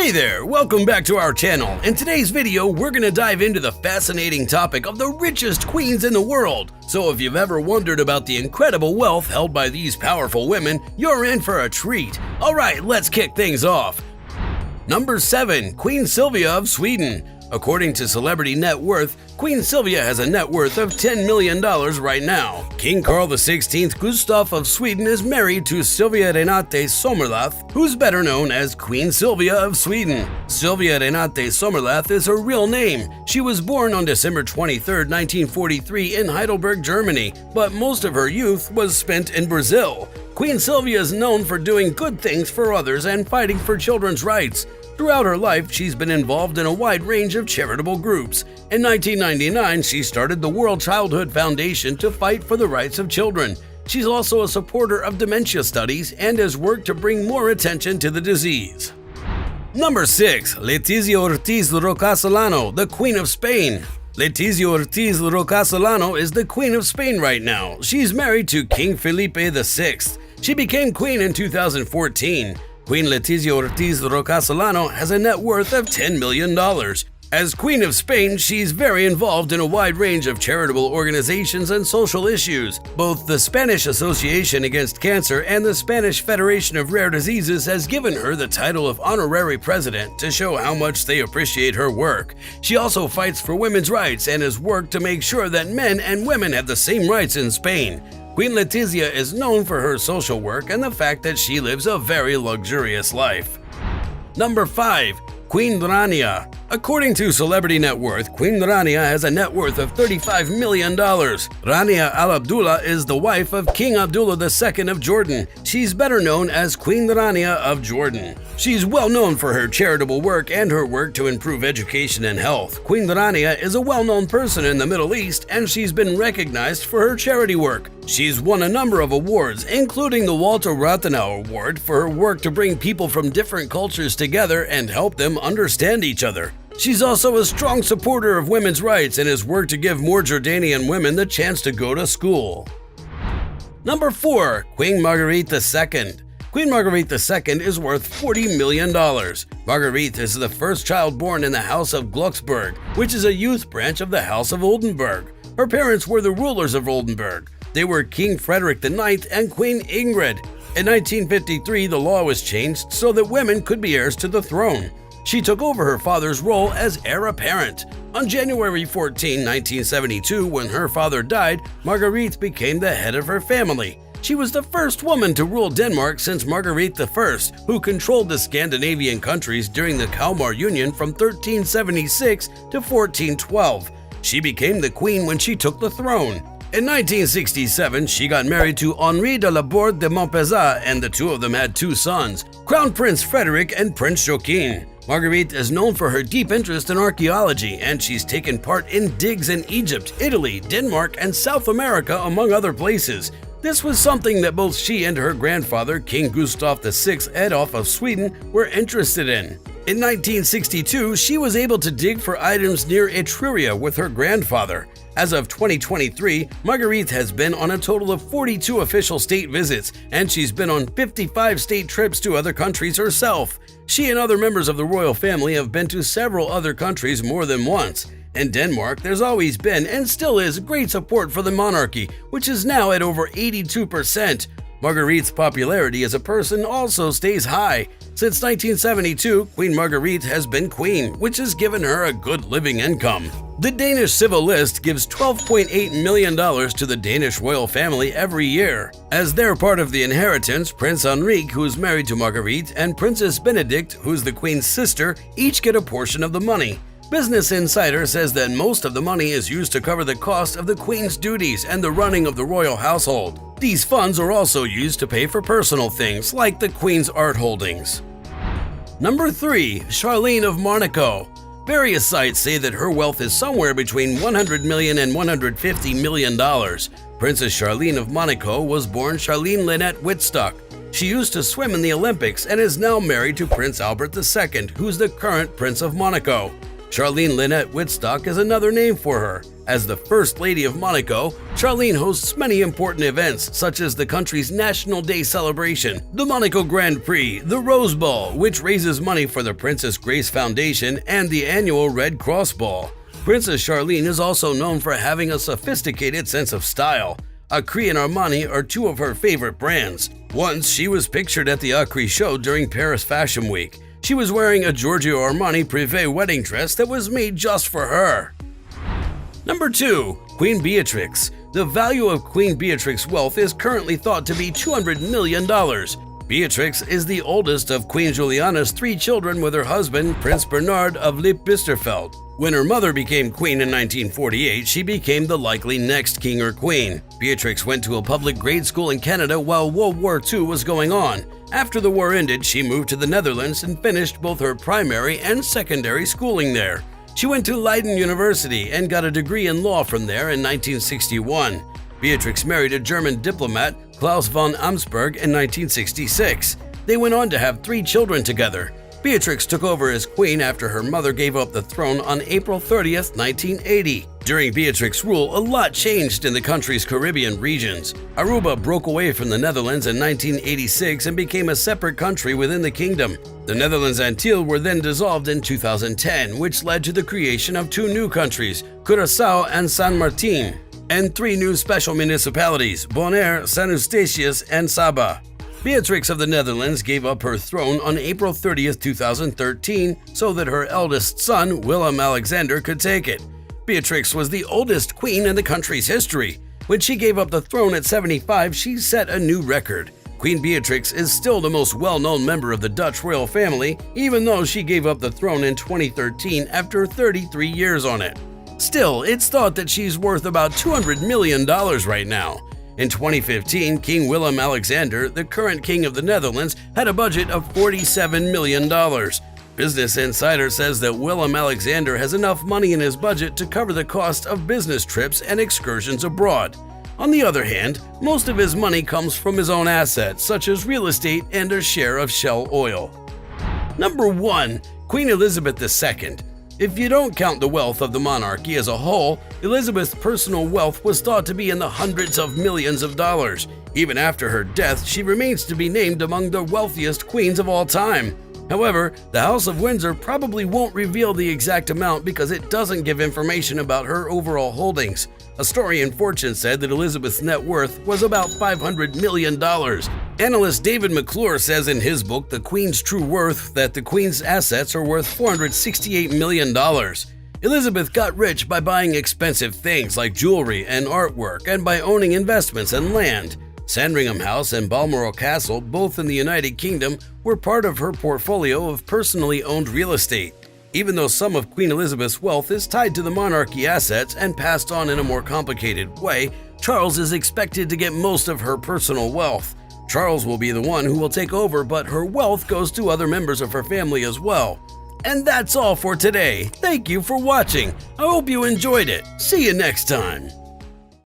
Hey there, welcome back to our channel. In today's video, we're gonna dive into the fascinating topic of the richest queens in the world. So if you've ever wondered about the incredible wealth held by these powerful women, you're in for a treat. Alright, let's kick things off. Number 7. Queen Sylvia of Sweden. According to Celebrity Net Worth, Queen Sylvia has a net worth of $10 million right now. King Carl XVI Gustaf of Sweden is married to Sylvia Renate Sommerlath, who's better known as Queen Sylvia of Sweden. Sylvia Renate Sommerlath is her real name. She was born on December 23, 1943 in Heidelberg, Germany, but most of her youth was spent in Brazil. Queen Sylvia is known for doing good things for others and fighting for children's rights. Throughout her life, she's been involved in a wide range of charitable groups. In 1999, she started the World Childhood Foundation to fight for the rights of children. She's also a supporter of dementia studies and has worked to bring more attention to the disease. Number 6. Letizia Ortiz Rocasolano, the Queen of Spain. Letizia Ortiz Rocasolano is the Queen of Spain right now. She's married to King Felipe VI. She became queen in 2014. Queen Letizia Ortiz Rocasolano has a net worth of $10 million. As Queen of Spain, she's very involved in a wide range of charitable organizations and social issues. Both the Spanish Association Against Cancer and the Spanish Federation of Rare Diseases has given her the title of honorary president to show how much they appreciate her work. She also fights for women's rights and has worked to make sure that men and women have the same rights in Spain. Queen Letizia is known for her social work and the fact that she lives a very luxurious life. Number 5. Queen Rania. According to Celebrity Net Worth, Queen Rania has a net worth of $35 million. Rania Al Abdullah is the wife of King Abdullah II of Jordan. She's better known as Queen Rania of Jordan. She's well known for her charitable work and her work to improve education and health. Queen Rania is a well-known person in the Middle East and she's been recognized for her charity work. She's won a number of awards, including the Walter Rathenau Award for her work to bring people from different cultures together and help them understand each other. She's also a strong supporter of women's rights and has worked to give more Jordanian women the chance to go to school. Number 4. Queen Marguerite II. Queen Marguerite II is worth $40 million. Marguerite is the first child born in the House of Glucksburg, which is a youth branch of the House of Oldenburg. Her parents were the rulers of Oldenburg. They were King Frederick IX and Queen Ingrid. In 1953, the law was changed so that women could be heirs to the throne. She took over her father's role as heir apparent. On January 14, 1972, when her father died, Marguerite became the head of her family. She was the first woman to rule Denmark since Marguerite I, who controlled the Scandinavian countries during the Kalmar Union from 1376 to 1412. She became the queen when she took the throne. In 1967, she got married to Henri de la Borde de Montpezat, and the two of them had 2 sons, Crown Prince Frederick and Prince Joachim. Marguerite is known for her deep interest in archaeology, and she's taken part in digs in Egypt, Italy, Denmark, and South America, among other places. This was something that both she and her grandfather, King Gustaf VI Adolf of Sweden, were interested in. In 1962, she was able to dig for items near Etruria with her grandfather. As of 2023, Marguerite has been on a total of 42 official state visits, and she's been on 55 state trips to other countries herself. She and other members of the royal family have been to several other countries more than once. In Denmark, there's always been and still is great support for the monarchy, which is now at over 82%. Marguerite's popularity as a person also stays high. Since 1972, Queen Marguerite has been queen, which has given her a good living income. The Danish Civil List gives $12.8 million to the Danish royal family every year. As they're part of the inheritance, Prince Henrik, who's married to Marguerite, and Princess Benedict, who's the queen's sister, each get a portion of the money. Business Insider says that most of the money is used to cover the cost of the queen's duties and the running of the royal household. These funds are also used to pay for personal things like the queen's art holdings. Number 3. Charlene of Monaco. Various sites say that her wealth is somewhere between $100 million and $150 million. Princess Charlene of Monaco was born Charlene Lynette Wittstock. She used to swim in the Olympics and is now married to Prince Albert II, who's the current Prince of Monaco. Charlene Lynette Wittstock is another name for her. As the First Lady of Monaco, Charlene hosts many important events such as the country's National Day celebration, the Monaco Grand Prix, the Rose Ball, which raises money for the Princess Grace Foundation, and the annual Red Cross Ball. Princess Charlene is also known for having a sophisticated sense of style. Acri and Armani are two of her favorite brands. Once, she was pictured at the Acri show during Paris Fashion Week. She was wearing a Giorgio Armani Privé wedding dress that was made just for her. Number 2. Queen Beatrix. The value of Queen Beatrix's wealth is currently thought to be $200 million. Beatrix is the oldest of Queen Juliana's 3 children with her husband, Prince Bernard of Lippe-Biesterfeld. When her mother became queen in 1948, she became the likely next king or queen. Beatrix went to a public grade school in Canada while World War II was going on. After the war ended, she moved to the Netherlands and finished both her primary and secondary schooling there. She went to Leiden University and got a degree in law from there in 1961. Beatrix married a German diplomat, Klaus von Amsberg, in 1966. They went on to have 3 children together. Beatrix took over as queen after her mother gave up the throne on April 30, 1980. During Beatrix's rule, a lot changed in the country's Caribbean regions. Aruba broke away from the Netherlands in 1986 and became a separate country within the kingdom. The Netherlands Antilles were then dissolved in 2010, which led to the creation of 2 new countries, Curaçao and San Martin, and 3 new special municipalities, Bonaire, San Eustatius, and Saba. Beatrix of the Netherlands gave up her throne on April 30, 2013, so that her eldest son, Willem-Alexander, could take it. Beatrix was the oldest queen in the country's history. When she gave up the throne at 75, she set a new record. Queen Beatrix is still the most well-known member of the Dutch royal family, even though she gave up the throne in 2013 after 33 years on it. Still, it's thought that she's worth about $200 million right now. In 2015, King Willem-Alexander, the current king of the Netherlands, had a budget of $47 million. Business Insider says that Willem-Alexander has enough money in his budget to cover the cost of business trips and excursions abroad. On the other hand, most of his money comes from his own assets, such as real estate and a share of Shell Oil. Number 1. Queen Elizabeth II. If you don't count the wealth of the monarchy as a whole, Elizabeth's personal wealth was thought to be in the hundreds of millions of dollars. Even after her death, she remains to be named among the wealthiest queens of all time. However, the House of Windsor probably won't reveal the exact amount because it doesn't give information about her overall holdings. A story in Fortune said that Elizabeth's net worth was about $500 million. Analyst David McClure says in his book, The Queen's True Worth, that the Queen's assets are worth $468 million. Elizabeth got rich by buying expensive things like jewelry and artwork and by owning investments and land. Sandringham House and Balmoral Castle, both in the United Kingdom, were part of her portfolio of personally owned real estate. Even though some of Queen Elizabeth's wealth is tied to the monarchy assets and passed on in a more complicated way, Charles is expected to get most of her personal wealth. Charles will be the one who will take over, but her wealth goes to other members of her family as well. And that's all for today. Thank you for watching. I hope you enjoyed it. See you next time.